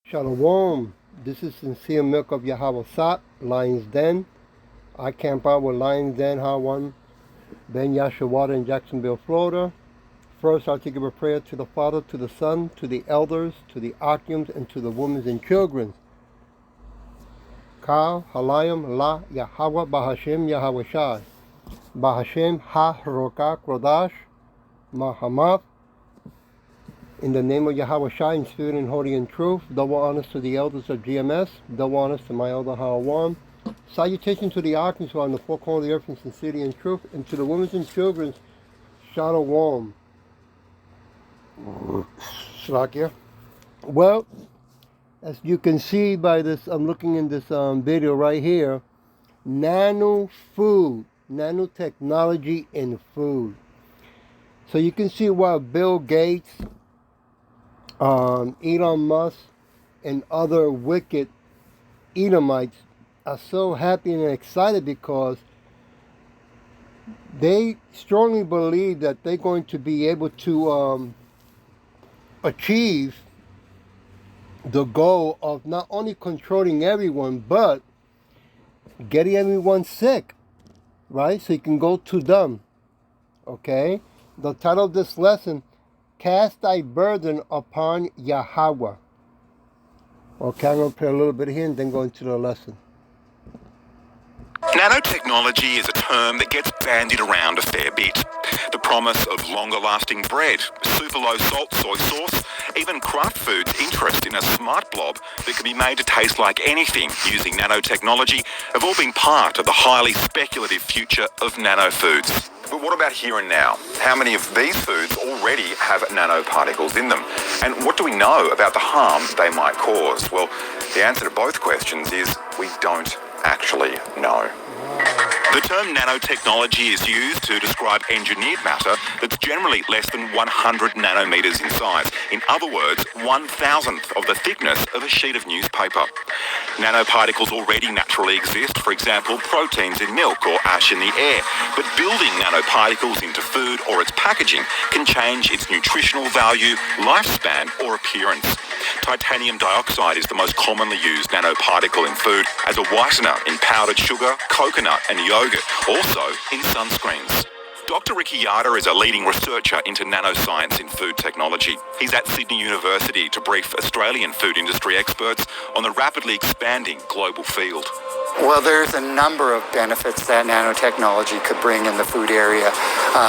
Shalom. This is Sincere Milk of Yahawah, Lion's Den. I camp out with Lion's Den, Hawan, Ben Yahawah in Jacksonville, Florida. First, I'll take a prayer to the Father, to the Son, to the elders, to the Akims, and to the women and children. Ka Halayim La Yahawah Bahashem Yahawah Shai. Bahashem Ha Roka Krodash Mahamaf. In the name of Yahawah Shai, in spirit and holy and truth, double honors to the elders of GMS, double honors to my elder Yahawah. Salutation to the Akims who are on the four corners of the earth in sincerity and truth, and to the women and children, Shalom. Slakia. Well, as you can see by this, I'm looking in this video right here, nanotechnology in food. So you can see why Bill Gates, Elon Musk, and other wicked Edomites are so happy and excited because they strongly believe that they're going to be able to achieve the goal of not only controlling everyone, but getting everyone sick, right? So you can go to them, okay? The title of this lesson, Cast Thy Burden Upon Yahawah. Okay, I'm going to play a little bit here and then go into the lesson. Nanotechnology is a term that gets bandied around a fair bit. The promise of longer-lasting bread, super low-salt soy sauce, even Kraft Foods' interest in a smart blob that can be made to taste like anything using nanotechnology have all been part of the highly speculative future of nano foods. But what about here and now? How many of these foods already have nanoparticles in them? And what do we know about the harm they might cause? Well, the answer to both questions is we don't actually know. The term nanotechnology is used to describe engineered matter that's generally less than 100 nanometers in size. In other words, 1,000th of the thickness of a sheet of newspaper. Nanoparticles already naturally exist, for example, proteins in milk or ash in the air. But building nanoparticles into food or its packaging can change its nutritional value, lifespan, or appearance. Titanium dioxide is the most commonly used nanoparticle in food as a whitener in powdered sugar, coconut, and yogurt, also in sunscreens. Dr. Ricky Yada is a leading researcher into nanoscience in food technology. He's at Sydney University to brief Australian food industry experts on the rapidly expanding global field. Well, there's a number of benefits that nanotechnology could bring in the food area.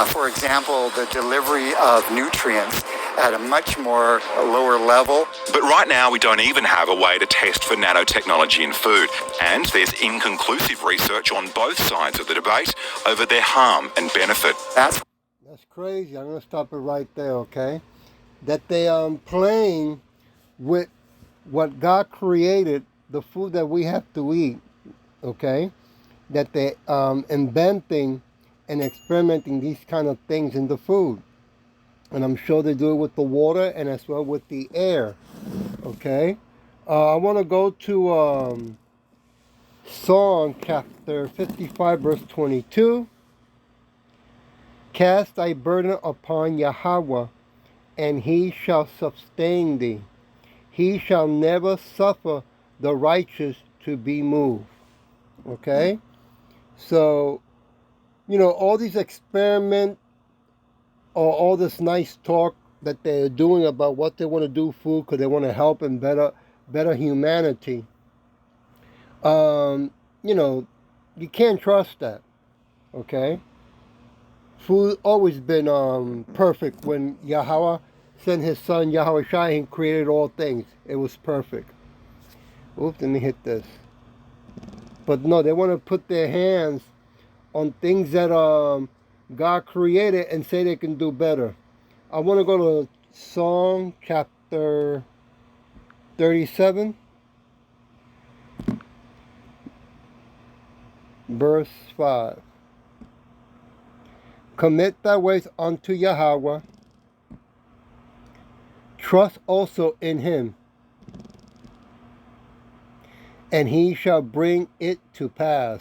For example, the delivery of nutrients at a much more lower level. But right now, we don't even have a way to test for nanotechnology in food. And there's inconclusive research on both sides of the debate over their harm and benefit. That's crazy. I'm going to stop it right there, okay? That they are playing with what God created, the food that we have to eat, okay? That they inventing and experimenting these kind of things in the food. And I'm sure they do it with the water and as well with the air, okay? I want to go to Psalm chapter 55, verse 22. Cast thy burden upon Yahawah, and he shall sustain thee. He shall never suffer the righteous to be moved. Okay? So, you know, all these experiments or all this nice talk that they're doing about what they want to do food because they want to help and better humanity. You know, you can't trust that. Okay? Food always been perfect. When Yahawah sent his son Yahawah Shai, he created all things. It was perfect. Oops, let me hit this. But no, they want to put their hands on things that God created and say they can do better. I want to go to Psalm chapter 37, verse 5. Commit thy ways unto Yahawah. Trust also in him, and he shall bring it to pass.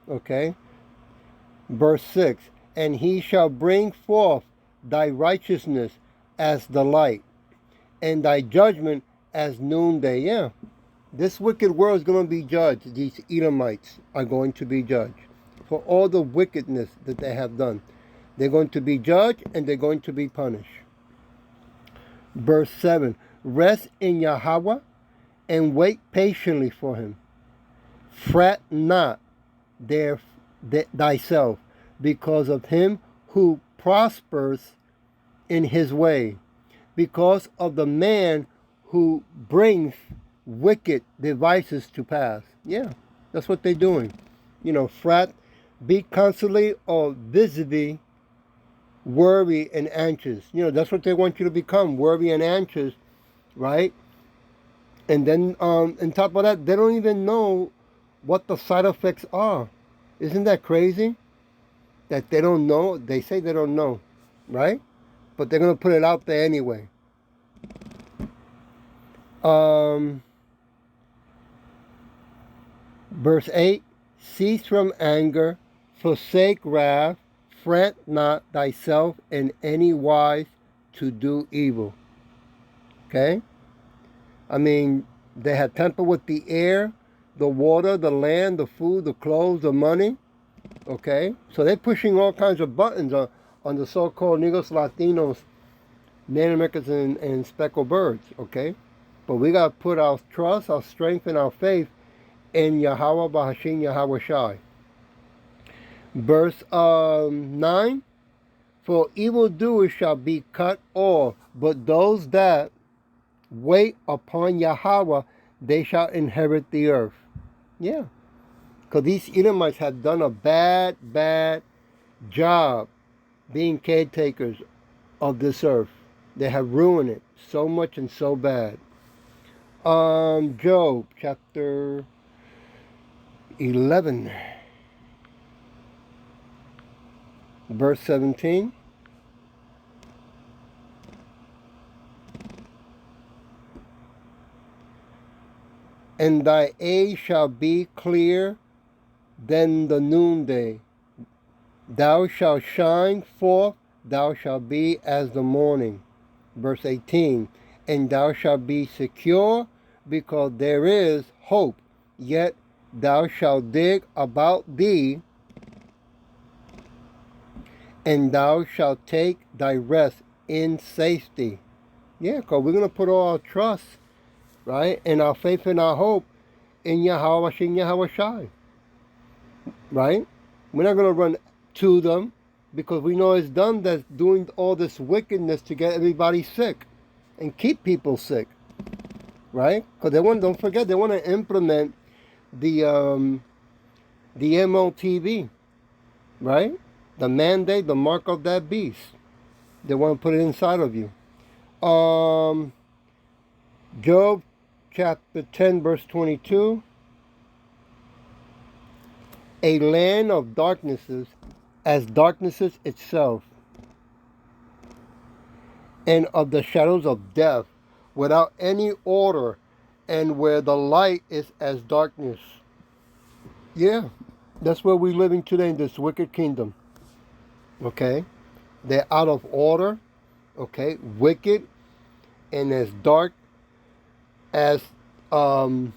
Okay? Verse 6. And he shall bring forth thy righteousness as the light, and thy judgment as noonday. Yeah. This wicked world is going to be judged. These Edomites are going to be judged for all the wickedness that they have done. They're going to be judged and they're going to be punished. Verse 7. Rest in Yahawah and wait patiently for him. Fret not thyself because of him who prospers in his way, because of the man who brings wicked devices to pass. Yeah, that's what they're doing. Fret, be constantly or visibly worry and anxious. That's what they want you to become, worry and anxious, right? And then on top of that, they don't even know what the side effects are. Isn't that crazy? That they don't know. They say they don't know, right? But they're going to put it out there anyway. Verse 8, cease from anger, forsake wrath, fret not thyself in any wise to do evil. Okay? I mean, they had tampered with the air, the water, the land, the food, the clothes, the money. Okay? So they're pushing all kinds of buttons on the so-called Negros, Latinos, Native Americans, and speckled birds. Okay? But we got to put our trust, our strength, and our faith in Yahawah Bahashim Yahawah Shai. Verse 9, for evildoers shall be cut off, but those that wait upon Yahawah, they shall inherit the earth. Yeah. Because these Edomites have done a bad job being caretakers of this earth. They have ruined it so much and so bad. Job chapter 11, verse 17. And thy age shall be clear than the noonday. Thou shalt shine forth, thou shalt be as the morning. Verse 18. And thou shalt be secure, because there is hope. Yet thou shalt dig about thee, and thou shalt take thy rest in safety. Yeah, because we're going to put all our trust, right, and our faith and our hope in Yahawah Shin Yahawah Shai. Right? We're not going to run to them, because we know it's them that's doing all this wickedness to get everybody sick and keep people sick. Right? Because don't forget, they want to implement the MOTV, right? The mandate, the mark of that beast. They want to put it inside of you. Job chapter 10, verse 22. A land of darknesses, as darknesses itself, and of the shadows of death, without any order, and where the light is as darkness. Yeah, that's where we're living today, in this wicked kingdom. Okay? They're out of order, okay, wicked, and as dark as the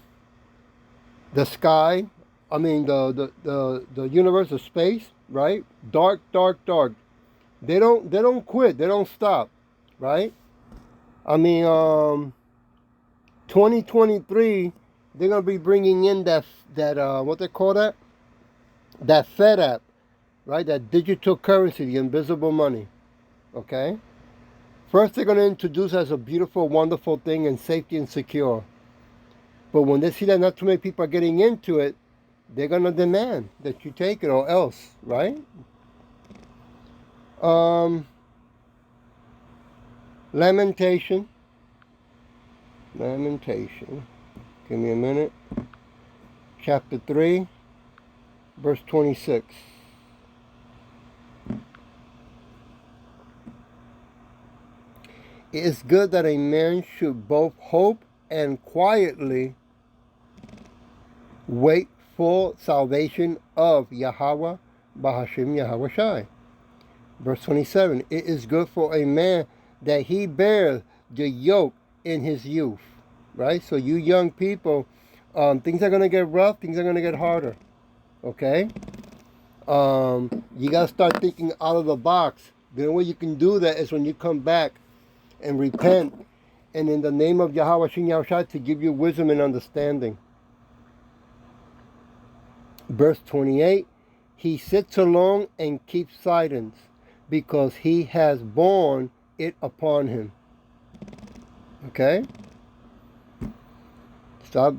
sky, I mean the universe of space, right? Dark, dark, dark. They don't quit, they don't stop, right? I mean 2023, they're gonna be bringing in that what they call that? That Fed app, right? That digital currency, the invisible money. Okay? First, they're going to introduce as a beautiful, wonderful thing and safety and secure. But when they see that not too many people are getting into it, they're going to demand that you take it or else, right? Lamentation. Give me a minute. Chapter 3, verse 26. It is good that a man should both hope and quietly wait for salvation of Yahawah Bahashim Yahawah Shai. Verse 27. It is good for a man that he bears the yoke in his youth. right? So you young people, things are going to get rough. Things are going to get harder, okay? You got to start thinking out of the box. The only way you can do that is when you come back and repent, and in the name of Yahawah Shin Yahushua to give you wisdom and understanding. Verse 28, he sits alone and keeps silence because he has borne it upon him. Okay? Stop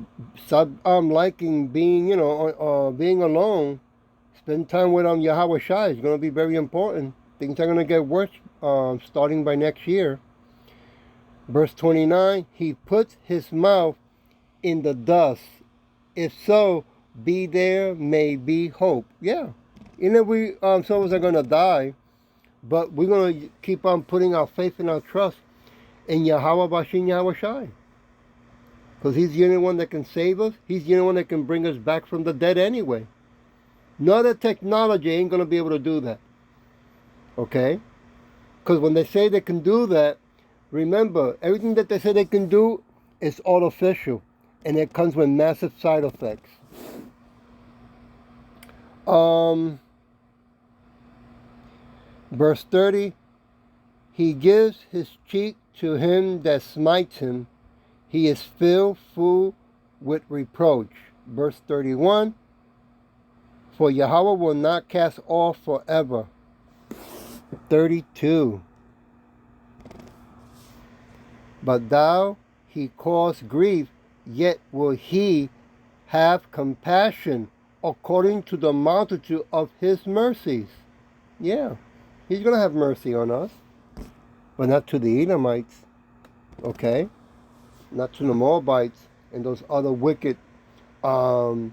liking being, being alone. Spend time with Yahawah Shai. It's going to be very important. Things are going to get worse starting by next year. Verse 29, he puts his mouth in the dust. If so, be there may be hope. Yeah. We some of us are going to die, but we're going to keep on putting our faith and our trust in Yahawah Bashin Yahawah Shai. Because he's the only one that can save us. He's the only one that can bring us back from the dead anyway. No other technology ain't going to be able to do that. Okay? Because when they say they can do that, remember, everything that they say they can do is artificial. And it comes with massive side effects. Verse 30, he gives his cheek to him that smites him. He is filled full with reproach. Verse 31, for Yahawah will not cast off forever. 32, but thou he caused grief, yet will he have compassion according to the multitude of his mercies. Yeah, he's going to have mercy on us, but not to the Edomites, okay? Not to the Moabites and those other wicked converts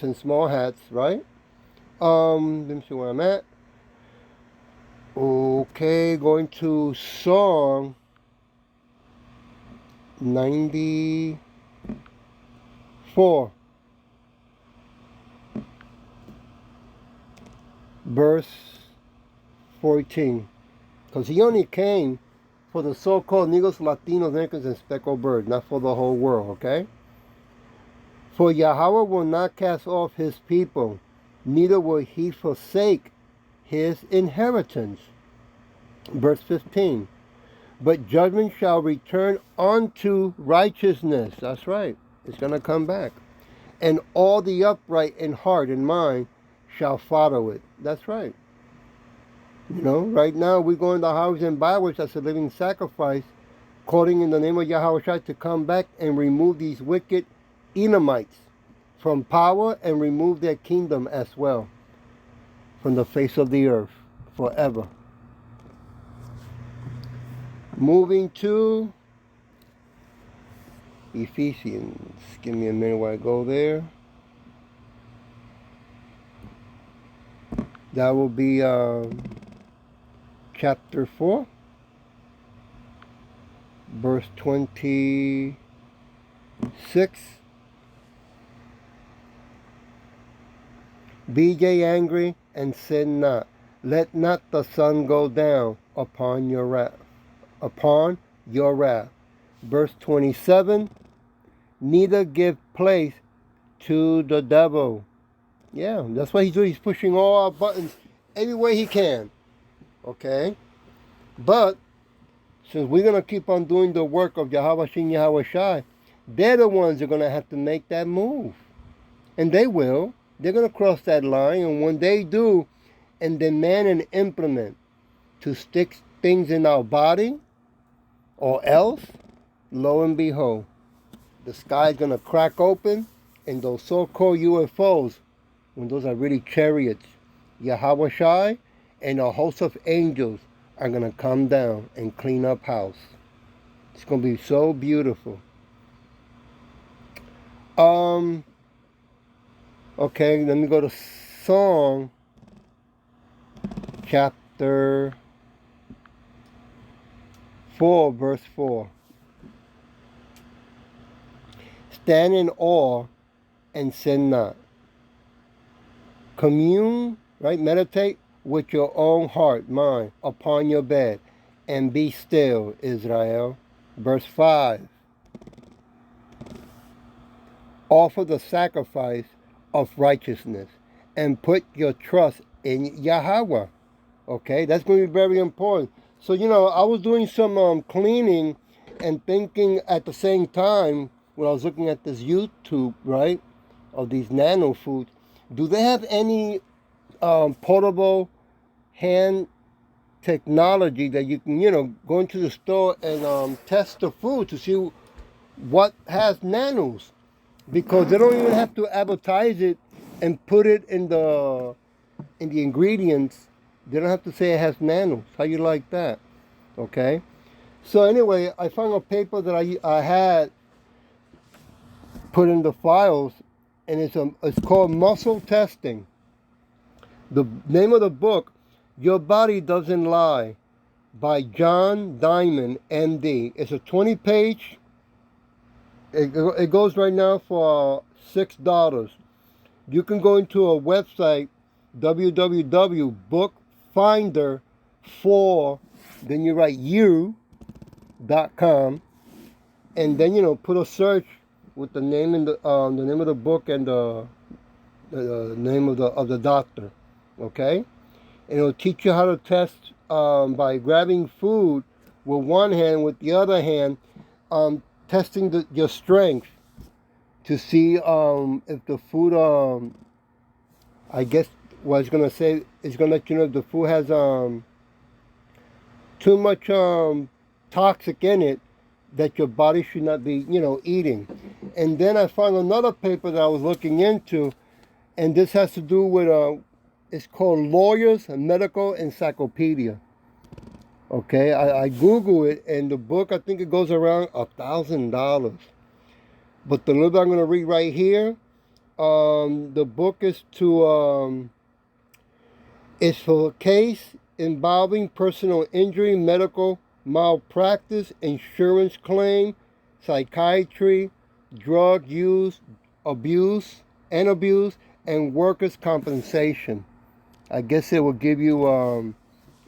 and small hats, right? Let me see where I'm at. Okay, going to Song 94, verse 14. Because he only came for the so-called Negros, Latinos, Americans, and speckled birds, not for the whole world, okay? For Yahawah will not cast off his people, neither will he forsake his inheritance. Verse 15. But judgment shall return unto righteousness. That's right. It's going to come back. And all the upright in heart and mind shall follow it. That's right. Right now we're going to highways and byways as a living sacrifice, calling in the name of Yahawah Shai to come back and remove these wicked Edomites from power and remove their kingdom as well from the face of the earth forever. Moving to Ephesians. Give me a minute while I go there. That will be chapter 4, verse 26. Be ye angry and sin not. Let not the sun go down upon your wrath. Verse 27, neither give place to the devil. Yeah, that's what he's doing. He's pushing all our buttons any way he can. Okay? But since we're going to keep on doing the work of Yahawah Shin Yahawah Shai, they're the ones that are going to have to make that move. And they will. They're going to cross that line. And when they do and demand and implement to stick things in our body, or else, lo and behold, the sky's going to crack open, and those so-called UFOs, when those are really chariots, Yahawah Shai and a host of angels are going to come down and clean up house. It's going to be so beautiful. Okay, let me go to Song chapter 4, verse 4. Stand in awe and sin not. Commune, right? Meditate with your own heart, mind, upon your bed, and be still, Israel. Verse 5. offer the sacrifice of righteousness and put your trust in Yahawah. Okay, that's going to be very important. So, I was doing some cleaning and thinking at the same time when I was looking at this YouTube, right, of these nano foods. Do they have any portable hand technology that you can, go into the store and test the food to see what has nanos? Because they don't even have to advertise it and put it in the ingredients. They don't have to say it has nanos. How you like that? Okay. So anyway, I found a paper that I had put in the files, and it's called Muscle Testing. The name of the book, Your Body Doesn't Lie, by John Diamond, MD. It's a 20-page. It goes right now for $6. You can go into a website, www.bookfinder4, then you write you.com, and then put a search with the name and the name of the book and the name of the doctor, okay? And it'll teach you how to test by grabbing food with one hand, with the other hand, testing your strength to see if the food, I guess what it's going to say is going to let you know if the food has too much toxic in it that your body should not be, eating. And then I found another paper that I was looking into, and this has to do with, it's called Lawyers Medical Encyclopedia. Okay, I Google it, and the book, I think it goes around $1,000. But the little bit I'm going to read right here, the book is it's for a case involving personal injury, medical malpractice, insurance claim, psychiatry, drug use, abuse, and workers' compensation. I guess it will give you,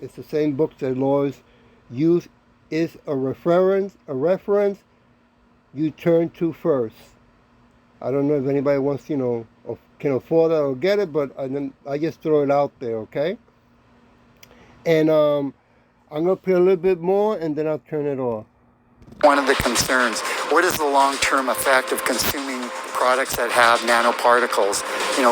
it's the same book that lawyers use, is a reference you turn to first. I don't know if anybody wants, or can afford it or get it, but I just throw it out there, okay? And I'm going to put a little bit more, and then I'll turn it off. One of the concerns, what is the long-term effect of consuming products that have nanoparticles?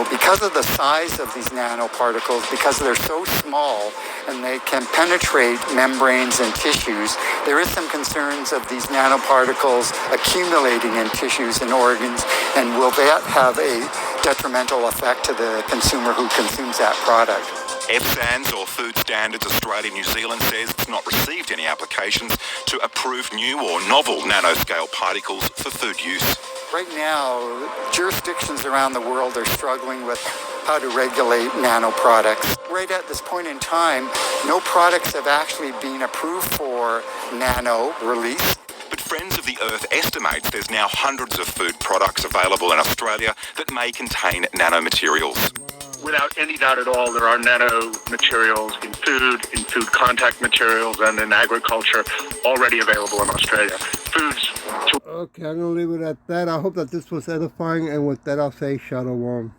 Because of the size of these nanoparticles, because they're so small and they can penetrate membranes and tissues, there is some concerns of these nanoparticles accumulating in tissues and organs, and will that have a detrimental effect to the consumer who consumes that product? FSANZ, or Food Standards Australia New Zealand, says it's not received any applications to approve new or novel nanoscale particles for food use. Right now, jurisdictions around the world are struggling with how to regulate nano products. Right at this point in time, no products have actually been approved for nano release. But Friends of the Earth estimates there's now hundreds of food products available in Australia that may contain nanomaterials. Without any doubt at all, there are nanomaterials in food contact materials, and in agriculture already available in Australia. Okay, I'm going to leave it at that. I hope that this was edifying, and with that I'll say Shalom.